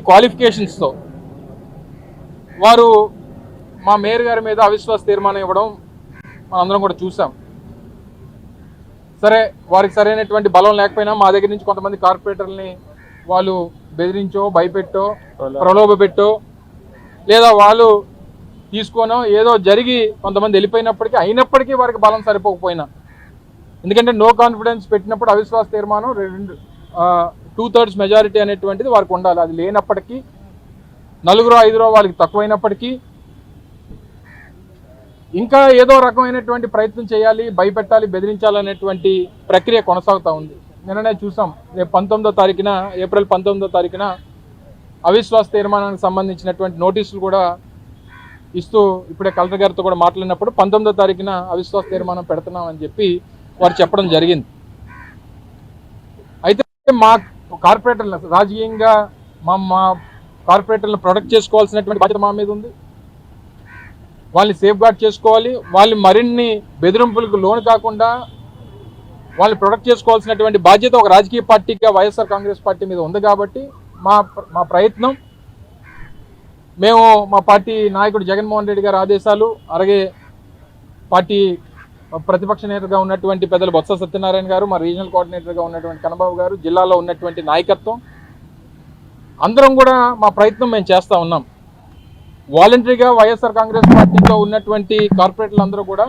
క్వాలిఫికేషన్స్తో వారు మా మేయర్ గారి మీద అవిశ్వాస తీర్మానం ఇవ్వడం మనందరం కూడా చూసాం. సరే, వారికి సరైనటువంటి బలం లేకపోయినా మా దగ్గర నుంచి కొంతమంది కార్పొరేటర్లని వాళ్ళు బెదిరించో, భయపెట్టో, ప్రలోభ పెట్టో, లేదా వాళ్ళు తీసుకోనో ఏదో జరిగి కొంతమంది వెళ్ళిపోయినప్పటికీ అయినప్పటికీ వారికి బలం సరిపోకపోయినా, ఎందుకంటే నో కాన్ఫిడెన్స్ పెట్టినప్పుడు అవిశ్వాస తీర్మానం 2/3 మెజారిటీ అనేటువంటిది వారికి ఉండాలి. అది లేనప్పటికీ 4-5 వాళ్ళకి తక్కువైనప్పటికీ ఇంకా ఏదో రకమైనటువంటి ప్రయత్నం చేయాలి, భయపెట్టాలి, బెదిరించాలనేటువంటి ప్రక్రియ కొనసాగుతూ ఉంది. నిన్ననే చూసాం, రేపు 19వ తారీఖున, ఏప్రిల్ 19వ తారీఖున అవిశ్వాస తీర్మానానికి సంబంధించినటువంటి నోటీసులు కూడా ఇస్తూ ఇప్పుడే కలెక్టర్ గారితో కూడా మాట్లాడినప్పుడు 19వ తారీఖున అవిశ్వాస తీర్మానం పెడుతున్నామని చెప్పి వారు చెప్పడం జరిగింది. అయితే మా కార్పొరేటర్లు రాజకీయంగా మా కార్పొరేటర్లను ప్రొటెక్ట్ చేసుకోవాల్సినటువంటి బాధ్యత మా మీద ఉంది. వాళ్ళని సేఫ్ గార్డ్ చేసుకోవాలి. వాళ్ళు మరిన్ని బెదిరింపులకు లోను కాకుండా వాళ్ళని ప్రొటెక్ట్ చేసుకోవాల్సినటువంటి బాధ్యత ఒక రాజకీయ పార్టీగా వైఎస్ఆర్ కాంగ్రెస్ పార్టీ మీద ఉంది. కాబట్టి మా ప్రయత్నం, మేము మా పార్టీ నాయకుడు జగన్మోహన్ రెడ్డి గారి ఆదేశాలు, అలాగే పార్టీ ప్రతిపక్ష నేతగా ఉన్నటువంటి పెద్దలు బొత్స సత్యనారాయణ గారు, మా రీజనల్ కోఆర్డినేటర్గా ఉన్నటువంటి కన్నబాబు గారు, జిల్లాలో ఉన్నటువంటి నాయకత్వం అందరం కూడా మా ప్రయత్నం మేము చేస్తూ ఉన్నాం. వాలంటరీగా వైఎస్ఆర్ కాంగ్రెస్ పార్టీలో ఉన్నటువంటి కార్పొరేటర్లు అందరూ కూడా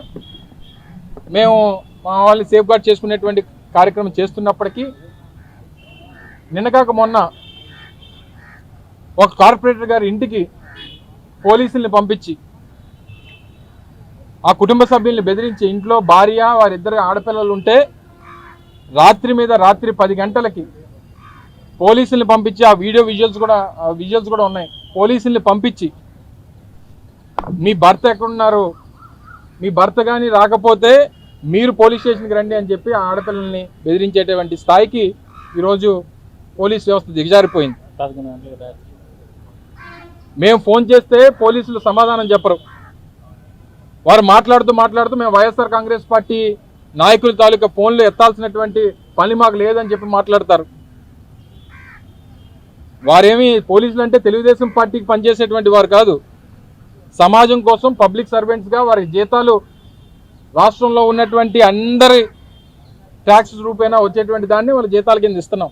మేము మా వాళ్ళని సేఫ్ గార్డ్ చేసుకునేటువంటి కార్యక్రమం చేస్తున్నప్పటికీ నిన్నకాక మొన్న ఒక కార్పొరేటర్ గారి ఇంటికి పోలీసుల్ని పంపించి ఆ కుటుంబ సభ్యుల్ని బెదిరించి, ఇంట్లో భార్య, వారిద్దరు ఆడపిల్లలు ఉంటే రాత్రి 10 గంటలకి పోలీసుల్ని పంపించి, ఆ విజువల్స్ కూడా ఉన్నాయి, పోలీసుల్ని పంపించి మీ భర్త ఎక్కడున్నారు, మీ భర్త కానీ రాకపోతే మీరు పోలీస్ స్టేషన్కి రండి అని చెప్పి ఆ ఆడపిల్లల్ని బెదిరించేటువంటి స్థాయికి ఈరోజు పోలీస్ వ్యవస్థ దిగజారిపోయింది. మేము ఫోన్ చేస్తే పోలీసులు సమాధానం చెప్పరు. వారు మాట్లాడుతూ మేము వైఎస్ఆర్ కాంగ్రెస్ పార్టీ నాయకుల తాలూకా ఫోన్లు ఎత్తాల్సినటువంటి పని మాకు లేదని చెప్పి మాట్లాడతారు. వారేమి పోలీసులు అంటే తెలుగుదేశం పార్టీకి పనిచేసేటువంటి వారు కాదు. సమాజం కోసం పబ్లిక్ సర్వెంట్స్గా వారి జీతాలు రాష్ట్రంలో ఉన్నటువంటి అందరి ట్యాక్స్ రూపేణా వచ్చేటువంటి దాన్ని వాళ్ళ జీతాల కింద ఇస్తున్నాం.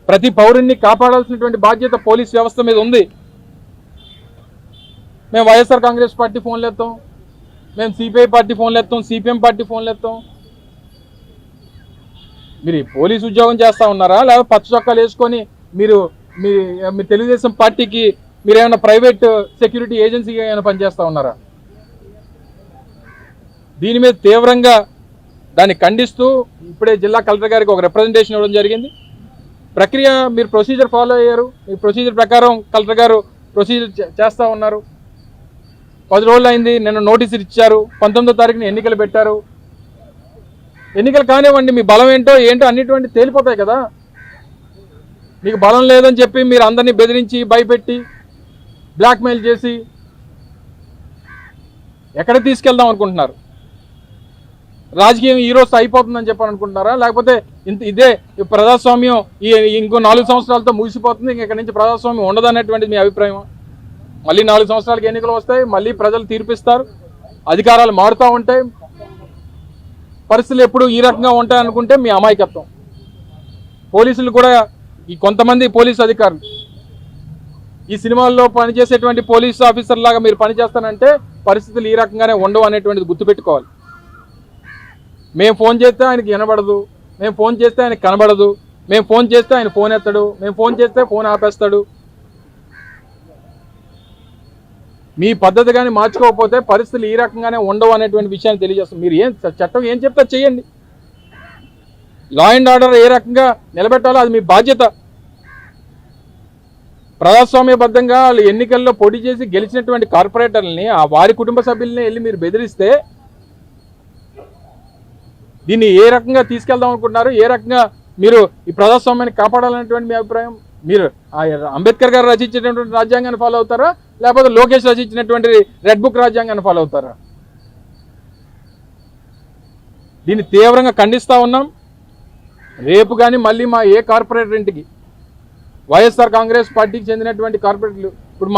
ప్రతి పౌరుణ్ణి కాపాడాల్సినటువంటి బాధ్యత పోలీస్ వ్యవస్థ మీద ఉంది. మేము వైఎస్ఆర్ కాంగ్రెస్ పార్టీ ఫోన్లు ఎత్తాం, మేము సిపిఐ పార్టీ ఫోన్లు ఎత్తాం, సిపిఎం పార్టీ ఫోన్లు ఎత్తాం. మీరు పోలీసు ఉద్యోగం చేస్తూ ఉన్నారా, లేదా పచ్చ చొక్కాలు వేసుకొని మీరు మీ తెలుగుదేశం పార్టీకి మీరేమైనా ప్రైవేట్ సెక్యూరిటీ ఏజెన్సీగా ఏమైనా పనిచేస్తూ ఉన్నారా? దీని మీద తీవ్రంగా దాన్ని ఖండిస్తూ ఇప్పుడే జిల్లా కలెక్టర్ గారికి ఒక రిప్రజెంటేషన్ ఇవ్వడం జరిగింది. ప్రక్రియ మీరు ప్రొసీజర్ ఫాలో అయ్యారు, మీ ప్రొసీజర్ ప్రకారం కలెక్టర్ గారు ప్రొసీజర్ చేస్తూ ఉన్నారు. 10 రోజులు అయింది, నిన్న నోటీసులు ఇచ్చారు, 19వ తారీఖున ఎన్నికలు పెట్టారు. ఎన్నికలు కానివ్వండి, మీ బలం ఏంటో అన్నిటువంటి తేలిపోతాయి కదా. మీకు బలం లేదని చెప్పి మీరు అందరినీ బెదిరించి, భయపెట్టి, బ్లాక్మెయిల్ చేసి ఎక్కడ తీసుకెళ్దాం అనుకుంటున్నారు? రాజకీయం ఈ రోజు అయిపోతుందని చెప్పని అనుకుంటున్నారా? లేకపోతే ఇదే ప్రజాస్వామ్యం ఇంకో 4 సంవత్సరాలతో ముగిసిపోతుంది, ఇక్కడ నుంచి ప్రజాస్వామ్యం ఉండదు అనేటువంటిది మీ అభిప్రాయం? మళ్ళీ 4 సంవత్సరాలకి ఎన్నికలు వస్తాయి, మళ్ళీ ప్రజలు తీర్పిస్తారు, అధికారాలు మారుతూ ఉంటాయి, పరిస్థితులు ఎప్పుడు ఈ రకంగా ఉంటాయనుకుంటే మీ అమాయకత్వం. పోలీసులు కూడా కొంతమంది పోలీసు అధికారులు ఈ సినిమాల్లో పనిచేసేటువంటి పోలీసు ఆఫీసర్ లాగా మీరు పనిచేస్తానంటే పరిస్థితులు ఈ రకంగానే ఉండవు అనేటువంటిది గుర్తుపెట్టుకోవాలి. మేము ఫోన్ చేస్తే ఆయనకి వినబడదు, మేము ఫోన్ చేస్తే ఆయనకి కనబడదు, మేము ఫోన్ చేస్తే ఆయన ఫోన్ ఎత్తడు, మేము ఫోన్ చేస్తే ఫోన్ ఆపేస్తాడు. మీ పద్ధతి కానీ మార్చుకోకపోతే పరిస్థితులు ఈ రకంగానే ఉండవు అనేటువంటి విషయాన్ని తెలియజేస్తాం. మీరు చట్టం ఏం చెప్తే చేయండి. లా అండ్ ఆర్డర్ ఏ రకంగా నిలబెట్టాలో అది మీ బాధ్యత. ప్రజాస్వామ్యబద్ధంగా వాళ్ళు ఎన్నికల్లో పోటీ చేసి గెలిచినటువంటి కార్పొరేటర్లని, ఆ వారి కుటుంబ సభ్యుల్ని వెళ్ళి మీరు బెదిరిస్తే దీన్ని ఏ రకంగా తీసుకెళ్దాం అనుకుంటున్నారు? ఏ రకంగా మీరు ఈ ప్రజాస్వామ్యాన్ని కాపాడాలనేటువంటి మీ అభిప్రాయం? మీరు అంబేద్కర్ గారు రచించినటువంటి రాజ్యాంగాన్ని ఫాలో అవుతారా, లేకపోతే లోకేష్ రచించినటువంటి రెడ్ బుక్ రాజ్యాంగాన్ని ఫాలో అవుతారా? దీన్ని తీవ్రంగా ఖండిస్తూ ఉన్నాం. రేపు కానీ మళ్ళీ మా ఏ కార్పొరేటర్ ఇంటికి వైఎస్ఆర్ కాంగ్రెస్ పార్టీకి చెందినటువంటి కార్పొరేటర్లు ఇప్పుడు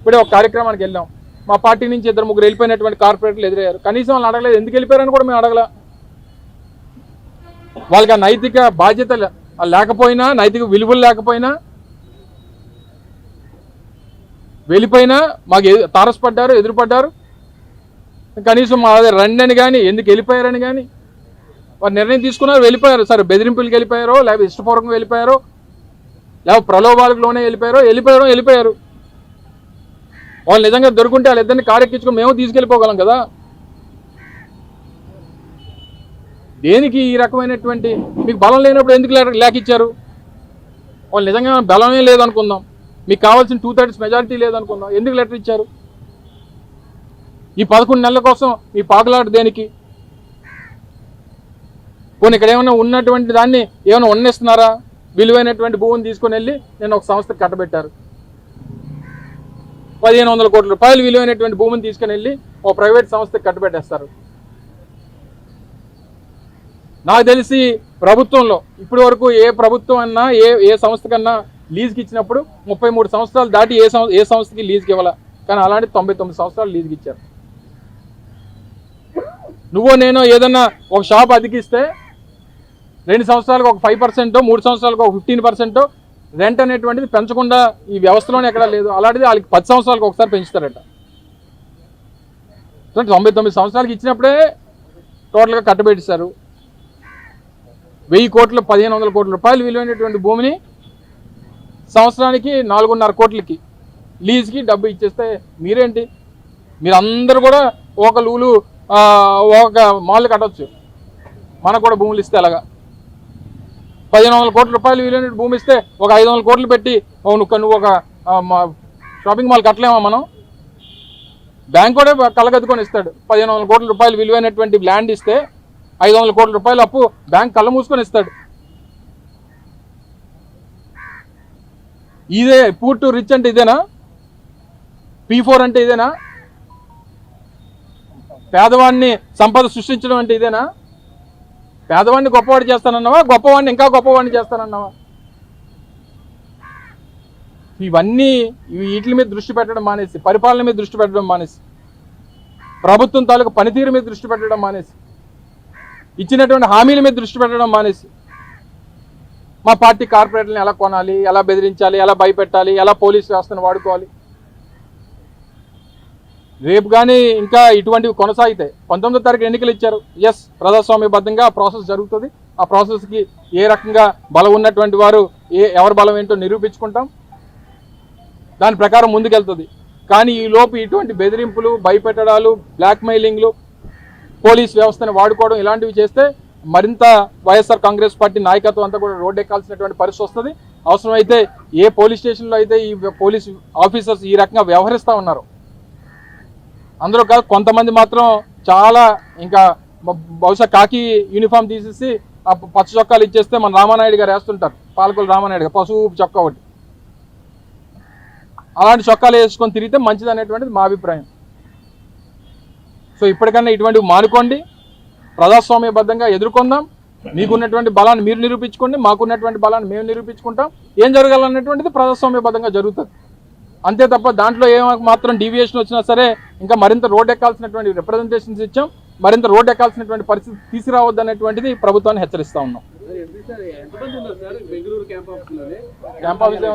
ఇప్పుడే ఒక కార్యక్రమానికి వెళ్ళాం, మా పార్టీ నుంచి 2-3 వెళ్ళిపోయినటువంటి కార్పొరేటర్లు ఎదురయ్యారు. కనీసం వాళ్ళు అడగలేదు, ఎందుకు వెళ్ళిపోయారని కూడా మేము అడగల. వాళ్ళకి ఆ నైతిక బాధ్యత లేకపోయినా, నైతిక విలువలు లేకపోయినా, వెళ్ళిపోయినా మాకు తారసపడ్డారు, ఎదురుపడ్డారు. కనీసం మా రండి అని కానీ, ఎందుకు వెళ్ళిపోయారని కానీ వారు నిర్ణయం తీసుకున్నారు, వెళ్ళిపోయారు. సరే బెదిరింపులకు వెళ్ళిపోయారో, లేకపోతే ఇష్టపూర్వకంగా వెళ్ళిపోయారో, లేకపోతే ప్రలోభాలకు లోనే వెళ్ళిపోయారు. వాళ్ళు నిజంగా దొరుకుంటే వాళ్ళిద్దరిని కారెక్కించుకుని మేము తీసుకెళ్ళిపోగలం కదా. దేనికి ఈ రకమైనటువంటి, మీకు బలం లేనప్పుడు ఎందుకు లేఖ ఇచ్చారు? వాళ్ళు నిజంగా బలమే లేదనుకుందాం, మీకు కావాల్సిన 2/3 మెజారిటీ లేదనుకుందాం, ఎందుకు లెటర్ ఇచ్చారు? ఈ 11 నెలల కోసం మీ పాకులాట దేనికి? పోనీ ఇక్కడ ఏమైనా ఉన్నటువంటి దాన్ని ఏమైనా ఉన్నిస్తున్నారా? విలువైనటువంటి భూమిని తీసుకొని వెళ్ళి నేను ఒక సంస్థకు కట్టబెట్టారు. 1500 కోట్ల రూపాయలు విలువైనటువంటి భూమిని తీసుకుని వెళ్ళి ఒక ప్రైవేట్ సంస్థకు కట్టబెట్టేస్తారు. నాకు తెలిసి ప్రభుత్వంలో ఇప్పటి వరకు ఏ ప్రభుత్వం అన్నా ఏ సంస్థ కన్నా లీజుకి ఇచ్చినప్పుడు 33 సంవత్సరాలు దాటి ఏ సంస్థకి లీజుకి ఇవ్వాల, కానీ అలాంటి 99 సంవత్సరాలు లీజుకి ఇచ్చారు. నువ్వో నేనో ఏదన్నా ఒక షాప్ అతికిస్తే 2 సంవత్సరాలకు ఒక 5%, 3 సంవత్సరాలకు ఒక 15% రెంట్ అనేటువంటిది పెంచకుండా ఈ వ్యవస్థలోనే ఎక్కడా లేదు. అలాంటిది వాళ్ళకి 10 సంవత్సరాలకు ఒకసారి పెంచుతారట. 99 సంవత్సరాలకి ఇచ్చినప్పుడే టోటల్గా కట్టబెట్టిస్తారు. 1000 కోట్లు 1500 కోట్ల రూపాయలు విలువైనటువంటి భూమిని సంవత్సరానికి 4.5 కోట్లకి లీజ్కి డబ్బు ఇచ్చేస్తే మీరేంటి? మీరందరూ కూడా ఒక మాల్ కట్టవచ్చు, మనకు కూడా భూములు ఇస్తే అలాగా 1500 కోట్ల రూపాయలు విలువైన భూమి ఇస్తే ఒక 500 కోట్లు పెట్టి నువ్వు ఒక షాపింగ్ మాల్ కట్టలేమా మనం? బ్యాంక్ కూడా కళ్ళగద్దుకొని ఇస్తాడు. 1500 కోట్ల రూపాయలు విలువైనటువంటి ల్యాండ్ ఇస్తే 500 కోట్ల రూపాయలు అప్పు బ్యాంక్ కళ్ళ మూసుకొని ఇస్తాడు. ఇదే పూర్ టు రిచ్ అంటే ఇదేనా? P4 అంటే ఇదేనా? పేదవాడిని సంపద సృష్టించడం అంటే ఇదేనా? పేదవాడిని గొప్పవాడు చేస్తానన్నావా, గొప్పవాడిని ఇంకా గొప్పవాడిని చేస్తానన్నావా? ఇవన్నీ వీటి మీద దృష్టి పెట్టడం మానేసి, పరిపాలన మీద దృష్టి పెట్టడం మానేసి, ప్రభుత్వం తాలూకు పనితీరు మీద దృష్టి పెట్టడం మానేసి, ఇచ్చినటువంటి హామీల మీద దృష్టి పెట్టడం మానేసి, మా పార్టీ కార్పొరేట్లను ఎలా కొనాలి, ఎలా బెదిరించాలి, ఎలా భయపెట్టాలి, ఎలా పోలీస్ వ్యవస్థను వాడుకోవాలి, రేపు కానీ ఇంకా ఇటువంటివి కొనసాగితాయి. 19వ తారీఖు ఎన్నికలు ఇచ్చారు. ఎస్, ప్రజాస్వామ్యబద్ధంగా ఆ ప్రాసెస్ జరుగుతుంది. ఆ ప్రాసెస్కి ఏ రకంగా బలం ఉన్నటువంటి వారు ఎవరి బలం ఏంటో నిరూపించుకుంటాం, దాని ప్రకారం ముందుకెళ్తుంది. కానీ ఈ లోపు ఇటువంటి బెదిరింపులు, భయపెట్టడాలు, బ్లాక్మెయిలింగ్లు, పోలీస్ వ్యవస్థను వాడుకోవడం ఇలాంటివి చేస్తే మరింత వైఎస్ఆర్ కాంగ్రెస్ పార్టీ నాయకత్వం అంతా కూడా రోడ్డు ఎక్కాల్సినటువంటి పరిస్థితి వస్తుంది. అవసరమైతే ఏ పోలీస్ స్టేషన్లో అయితే ఈ పోలీస్ ఆఫీసర్స్ ఈ రకంగా వ్యవహరిస్తూ ఉన్నారు, అందులో కాదు కొంతమంది మాత్రం చాలా ఇంకా బహుశా కాకి యూనిఫామ్ తీసేసి ఆ పచ్చ చొక్కాలు ఇచ్చేస్తే మన రామానాయుడు గారు వేస్తుంటారు, పాలకొల్లు రామానాయుడు గారు పసుపు చొక్కా ఒకటి, అలాంటి చొక్కాలు వేసుకొని తిరిగితే మంచిది అనేటువంటిది మా అభిప్రాయం. సో ఇప్పటికన్నా ఇటువంటివి మానుకోండి, ప్రజాస్వామ్యబద్ధంగా ఎదుర్కొందాం. మీకున్నటువంటి బలాన్ని మీరు నిరూపించుకోండి, మాకున్నటువంటి బలాన్ని మేము నిరూపించుకుంటాం. ఏం జరగాలన్నటువంటిది ప్రజాస్వామ్యబద్ధంగా జరుగుతుంది. అంతే తప్ప దాంట్లో ఏమాత్రం డీవియేషన్ వచ్చినా సరే ఇంకా మరింత రోడ్ ఎక్కాల్సినటువంటి రిప్రజెంటేషన్స్ ఇచ్చాం, మరింత రోడ్ ఎక్కాల్సినటువంటి పరిస్థితి తీసుకురావద్దు అనేటువంటిది ప్రభుత్వాన్ని హెచ్చరిస్తా ఉన్నాం. క్యాంప్ ఆఫీస్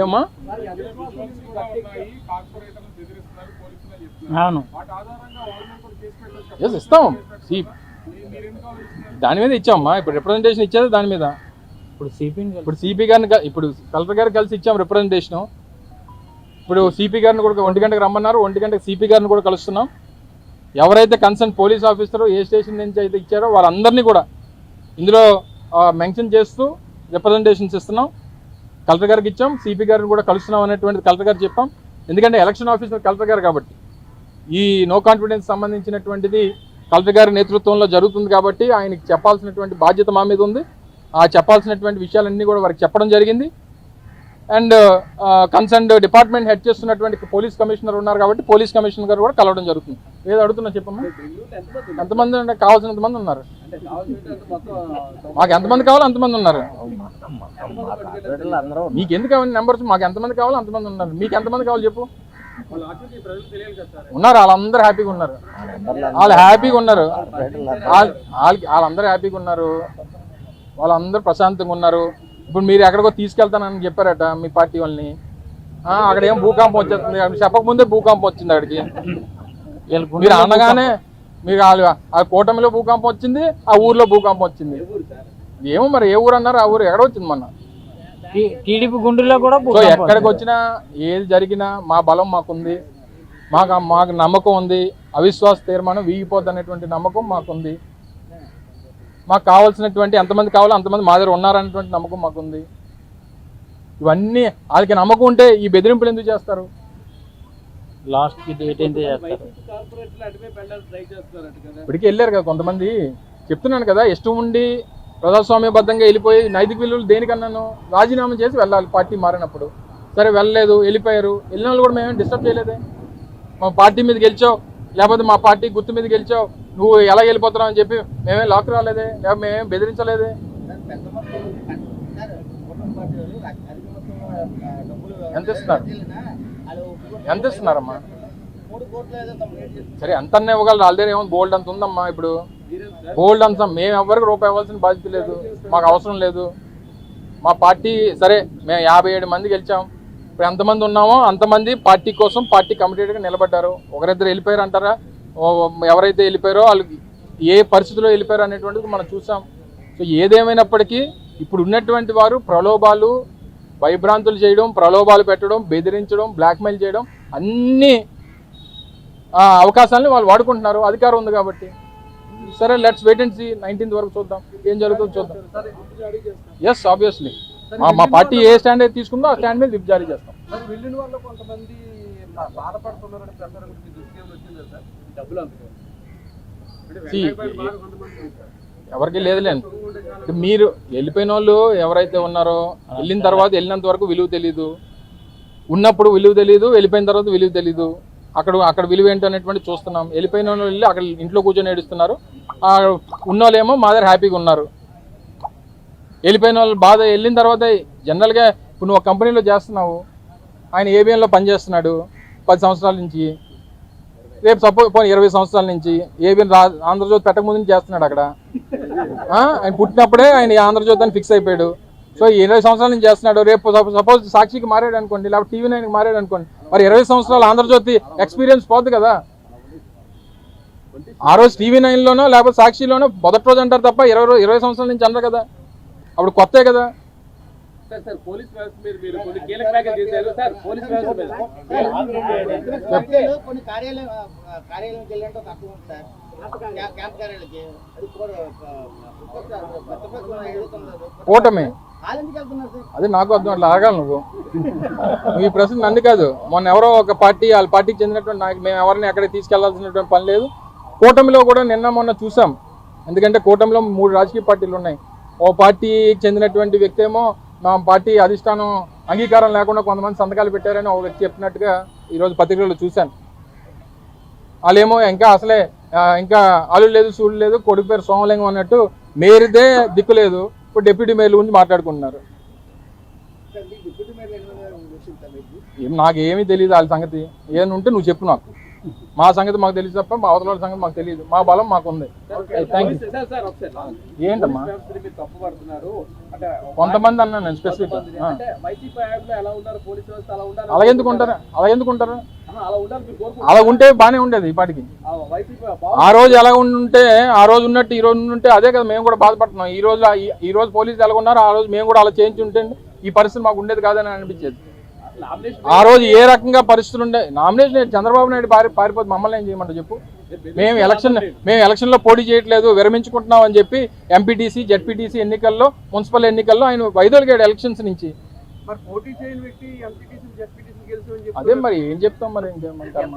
ఏమమ్మా? అవును, ఎస్ ఇస్తాం, దాని మీద ఇచ్చామమ్మా. ఇప్పుడు రిప్రజెంటేషన్ ఇచ్చేది దాని మీద. ఇప్పుడు సిపి గారిని, ఇప్పుడు కలెక్టర్ గారికి కలిసి ఇచ్చాం రిప్రజెంటేషను. ఇప్పుడు సిపి గారిని కూడా 1 గంటకు రమ్మన్నారు, 1 గంటకు సిపి గారిని కూడా కలుస్తున్నాం. ఎవరైతే కన్సర్న్ పోలీస్ ఆఫీసర్ ఏ స్టేషన్ నుంచి అయితే ఇచ్చారో వాళ్ళందరినీ కూడా ఇందులో మెన్షన్ చేస్తూ రిప్రజెంటేషన్స్ ఇస్తున్నాం. కలెక్టర్ గారికి ఇచ్చాం, సిపి గారిని కూడా కలుస్తున్నాం అనేటువంటిది కలెక్టర్ గారు చెప్పాం. ఎందుకంటే ఎలక్షన్ ఆఫీసర్ కలెక్టర్ గారు కాబట్టి ఈ నో కాన్ఫిడెన్స్ సంబంధించినటువంటిది కలెక్టర్ గారి నేతృత్వంలో జరుగుతుంది కాబట్టి ఆయనకి చెప్పాల్సినటువంటి బాధ్యత మా మీద ఉంది. ఆ చెప్పాల్సినటువంటి విషయాలన్నీ కూడా వారికి చెప్పడం జరిగింది. అండ్ కన్సర్న్డ్ డిపార్ట్మెంట్ హెడ్ చేస్తున్నటువంటి పోలీస్ కమిషనర్ ఉన్నారు కాబట్టి పోలీస్ కమిషనర్ గారు కూడా కలవడం జరుగుతుంది. ఏదో అడుగుతున్నా చెప్పమ్మా, ఎంతమంది అంటే కావాల్సినంత మంది ఉన్నారు. మాకు ఎంతమంది కావాలో అంతమంది ఉన్నారు. మీకు ఎందుకు కావాలి నెంబర్స్? మాకు ఎంతమంది కావాలో అంతమంది ఉన్నారు. మీకు ఎంతమంది కావాలి చెప్పు. ఉన్నారు, వాళ్ళందరూ హ్యాపీగా ఉన్నారు. వాళ్ళు హ్యాపీగా ఉన్నారు, వాళ్ళందరూ హ్యాపీగా ఉన్నారు, వాళ్ళందరూ ప్రశాంతంగా ఉన్నారు. ఇప్పుడు మీరు ఎక్కడికో తీసుకెళ్తానని చెప్పారట మీ పార్టీ వాళ్ళని. అక్కడ ఏం భూకంపం వచ్చేస్తుంది, చెప్పకముందే భూకంపం వచ్చింది అక్కడికి. మీరు అనగానే మీకు ఆ కూటమిలో భూకంపం వచ్చింది, ఆ ఊర్లో భూకంపం వచ్చింది. ఏమో మరి ఏ ఊరు అన్నారు, ఆ ఊరు ఎక్కడ వచ్చింది మొన్న టీడీపీ గుండెల్లో కూడా. సో ఎక్కడికి వచ్చినా ఏది జరిగినా మా బలం మాకుంది, మాకు నమ్మకం ఉంది. అవిశ్వాస తీర్మానం వీగిపోద్ది అనేటువంటి నమ్మకం మాకుంది. మాకు కావాల్సినటువంటి ఎంతమంది కావాలో అంతమంది మా దగ్గర ఉన్నారనేటువంటి నమ్మకం మాకుంది. ఇవన్నీ వాళ్ళకి నమ్మకం ఉంటే ఈ బెదిరింపులు ఎందుకు చేస్తారు? లాస్ట్ డేట్ ఏంటి చేస్తారు? ఇప్పటికీ వెళ్ళారు కదా కొంతమంది. చెప్తున్నాను కదా, ఇష్టం ఉండి ప్రజాస్వామ్యబద్ధంగా వెళ్ళిపోయి నైతిక విలువలు దేనికన్నాను రాజీనామా చేసి వెళ్ళాలి పార్టీ మారినప్పుడు. సరే వెళ్ళలేదు, వెళ్ళిపోయారు. వెళ్ళిన వాళ్ళు కూడా మేమేం డిస్టర్బ్ చేయలేదే. మా పార్టీ మీద గెలిచావు, లేకపోతే మా పార్టీ గుర్తు మీద గెలిచావు, నువ్వు ఎలా వెళ్ళిపోతున్నావు అని చెప్పి మేమేం లాక్ రాలేదే, లేకపోతే మేమేం బెదిరించలేదే. ఎంత ఇస్తున్నారు? ఎంత ఇస్తున్నారమ్మా? సరే ఎంత అన్న ఇవ్వగలరు, వాళ్ళ దగ్గర ఏమో బోల్డ్ అంత ఉందమ్మా. ఇప్పుడు బోల్డ్ అంత మేము ఎవరికి రూపాయి ఇవ్వాల్సిన బాధ్యత లేదు, మాకు అవసరం లేదు. మా పార్టీ సరే మేము 57 మంది గెలిచాం. ఇప్పుడు ఎంతమంది ఉన్నామో అంతమంది పార్టీ కోసం పార్టీ కమిటెడ్గా నిలబడ్డారు. ఒకరిద్దరు వెళ్ళిపోయారు అంటారా? ఎవరైతే వెళ్ళిపోయారో వాళ్ళకి ఏ పరిస్థితిలో వెళ్ళిపోయారు అనేటువంటిది మనం చూసాం. సో ఏదేమైనప్పటికీ ఇప్పుడు ఉన్నటువంటి వారు ప్రలోభాలు, భయభ్రాంతులు చేయడం, ప్రలోభాలు పెట్టడం, బెదిరించడం, బ్లాక్మెయిల్ చేయడం, అన్ని అవకాశాలని వాళ్ళు వాడుకుంటున్నారు. అధికారం ఉంది కాబట్టి. సరే let's wait and see. 19th వరకు చూద్దాం ఏం జరుగుతుందో చూద్దాం. ఎస్ ఆబ్వియస్లీ మా పార్టీ ఏ స్టాండ్ అయితే తీసుకుందో ఆ స్టాండ్ మీద విప్ జారీ చేస్తాం. ఎవరికి లేదులేండి. మీరు వెళ్ళిపోయిన వాళ్ళు ఎవరైతే ఉన్నారో వెళ్ళిన తర్వాత వెళ్ళినంత వరకు విలువ తెలీదు, ఉన్నప్పుడు విలువ తెలీదు, వెళ్ళిపోయిన తర్వాత విలువ తెలీదు. అక్కడ విలువ ఏంటి అనేటువంటి చూస్తున్నాం. వెళ్ళిపోయిన వాళ్ళు వెళ్ళి అక్కడ ఇంట్లో కూర్చొని ఏడుస్తున్నారు, ఉన్న వాళ్ళేమో మా దగ్గర హ్యాపీగా ఉన్నారు. వెళ్ళిపోయిన వాళ్ళు బాధ. వెళ్ళిన తర్వాత జనరల్గా ఇప్పుడు నువ్వు ఒక కంపెనీలో చేస్తున్నావు, ఆయన ఏబిఎన్లో పనిచేస్తున్నాడు 10 సంవత్సరాల నుంచి, రేపు సపోజ్ 20 సంవత్సరాల నుంచి ఏబిఎన్ ఆంధ్రజ్యోతి పెట్టకముందు నుంచి చేస్తున్నాడు అక్కడ. ఆయన పుట్టినప్పుడే ఆయన ఆంధ్రజ్యోతి అని ఫిక్స్ అయిపోయాడు. సో 20 సంవత్సరాల నుంచి చేస్తున్నాడు. రేపు సపోజ్ సాక్షికి మారాడు అనుకోండి, లేకపోతే టీవీ 9కి మారాడు అనుకోండి, మరి 20 సంవత్సరాలు ఆంధ్రజ్యోతి ఎక్స్పీరియన్స్ పోద్ది కదా. ఆ రోజు టీవీ 9లోనో లేకపోతే సాక్షిలోనో మొదటి రోజు అంటారు తప్ప 20 సంవత్సరాల నుంచి అనరు కదా. అప్పుడు కొత్తే కదా. కూటమి అది నాకు అర్థం. అట్లా ఆగాలి నువ్వు ఈ ప్రశ్న నన్ను కాదు. మొన్న ఎవరో ఒక పార్టీ వాళ్ళ పార్టీకి చెందినటువంటి నాకు మేము ఎవరిని ఎక్కడికి తీసుకెళ్లాల్సినటువంటి పని లేదు. కూటమిలో కూడా నిన్న మొన్న చూసాం. ఎందుకంటే కూటమిలో 3 రాజకీయ పార్టీలు ఉన్నాయి. ఓ పార్టీకి చెందినటువంటి వ్యక్తి ఏమో మా పార్టీ అధిష్టానం అంగీకారం లేకుండా కొంతమంది సంతకాలు పెట్టారని ఒక వ్యక్తి చెప్పినట్టుగా ఈరోజు పత్రికల్లో చూశాను. వాళ్ళేమో అసలే ఇంకా అల్లు లేదు, సూళ్ళు లేదు, కొడుకు పేరు సోమలింగం అన్నట్టు మేరిదే దిక్కు లేదు. ఇప్పుడు డిప్యూటీ మేయర్ల గురించి మాట్లాడుకుంటున్నారు. నాకేమీ తెలియదు వాళ్ళ సంగతి. ఏమైనా ఉంటే నువ్వు చెప్పు నాకు. మా సంగతి మాకు తెలియదు తప్ప మా అవతల సంగతి మాకు తెలియదు. మా బలం మాకుంది. Thank you. ఏంటమ్మా కొంతమంది అన్నా నేను స్పెసిఫిక్ అలాగెందుకుంటారు? అలా ఉంటే బాగానే ఉండేది ఈ పాటికి. ఆ రోజు ఎలా ఉంటే ఆ రోజు ఉన్నట్టు ఈ రోజు ఉంటే అదే కదా మేము కూడా బాధపడుతున్నాం. ఈ రోజు పోలీసులు ఎలా ఉన్నారు, ఆ రోజు మేము కూడా అలా చేయించి ఉంటే ఈ పరిస్థితి మాకు ఉండేది కాదని అనిపించేది. ఆ రోజు ఏ రకంగా పరిస్థితులు ఉండే నామినేషన్ చంద్రబాబు నాయుడు పారిపోతే మమ్మల్ని ఏం చేయమంటారు చెప్పు. మేము ఎలక్షన్లో పోటీ చేయట్లేదు, విరమించుకుంటున్నాం అని చెప్పి ఎంపీటీసీ, జెడ్పీటీసీ ఎన్నికల్లో, మున్సిపల్ ఎన్నికల్లో ఆయన వైదొలిగాడు ఎలక్షన్స్ నుంచి. అదే మరి ఏం చెప్తాం, మరి ఇంకేమంటారు.